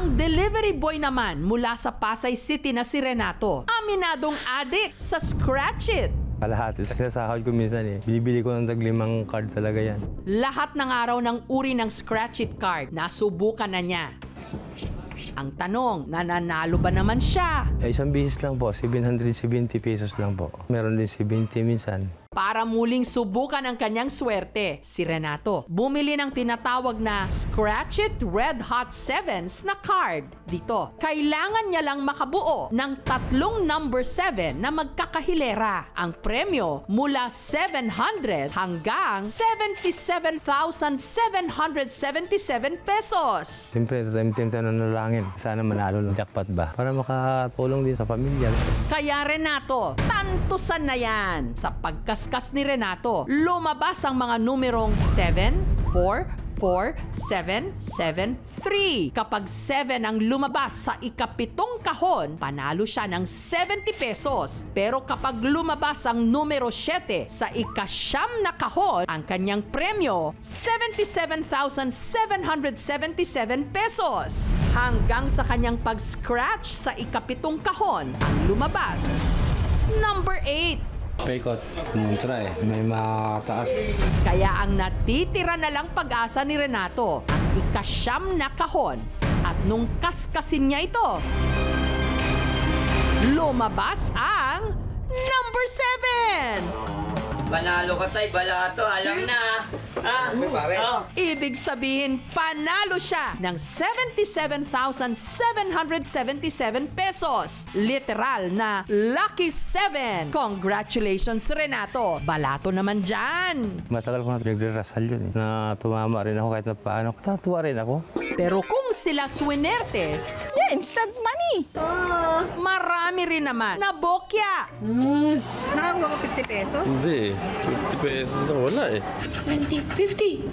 Ang delivery boy naman mula sa Pasay City na si Renato, aminadong addict sa Scratch It. Kalahati. Sa sahod ko minsan binibili ko ng tag-5 card talaga yan. Lahat ng araw ng uri ng Scratch It card, nasubukan na niya. Ang tanong, nananalo ba naman siya? Isang bisis lang po, 770 pesos lang po. Meron din 70 minsan. Para muling subukan ang kanyang swerte, si Renato bumili ng tinatawag na Scratch It Red Hot 7s na card. Dito, kailangan niya lang makabuo ng 3 number 7 na magkakahilera. Ang premyo mula 700 hanggang 77,777 pesos. Siyempre, time-time tayo nanalangin. Sana manalo ng jackpot ba? Para makatulong din sa pamilya. Kaya Renato, tantusan na yan. Sa pagkaskas ni Renato, lumabas ang mga numerong 7, 4, 4, 7, 7, 3. Kapag 7 ang lumabas sa ikapitong kahon, panalo siya ng 70 pesos. Pero kapag lumabas ang numero 7 sa ikasyam na kahon, ang kanyang premyo, 77,777 pesos. Hanggang sa kanyang pag-scratch sa ikapitong kahon, ang lumabas, number 8. Paikot. Try. May mataas. Kaya ang natitira na lang pag-asa ni Renato, ang ikasyam na kahon. At nung kaskasin niya ito, lumabas ang number 7! Panalo ka tay, balato, alam na. Ha? Oh. Ibig sabihin, panalo siya ng 77,777 pesos. Literal na Lucky 7. Congratulations, Renato. Balato naman dyan. Matagal ko na pinagdarasal yun na tumama rin ako kahit na paano. Tatuwa rin ako. Pero kung sila swinerte, Instant money! marami rin naman na bokya. Nakakuha ko 50 pesos? Hindi, 50 pesos na wala eh. 20, 50.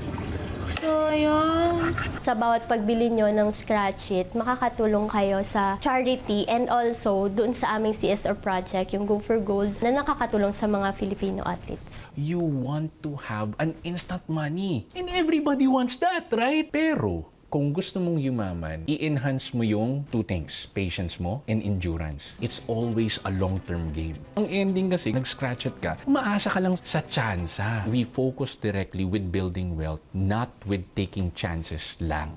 So, yun. Sa bawat pagbili nyo ng Scratch It, makakatulong kayo sa charity and also doon sa aming CSR project, yung Go for Gold, na nakakatulong sa mga Filipino athletes. You want to have an instant money. And everybody wants that, right? Pero, kung gusto mong yumaman, i-enhance mo yung 2 things, patience mo and endurance. It's always a long-term game. Ang ending kasi, nag-scratch it ka, umaasa ka lang sa tsansa. We focus directly with building wealth, not with taking chances lang.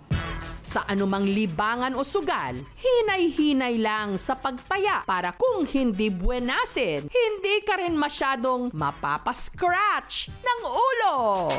Sa anumang libangan o sugal, hinay-hinay lang sa pagtaya para kung hindi buenasin, hindi ka rin masyadong mapapascratch ng ulo.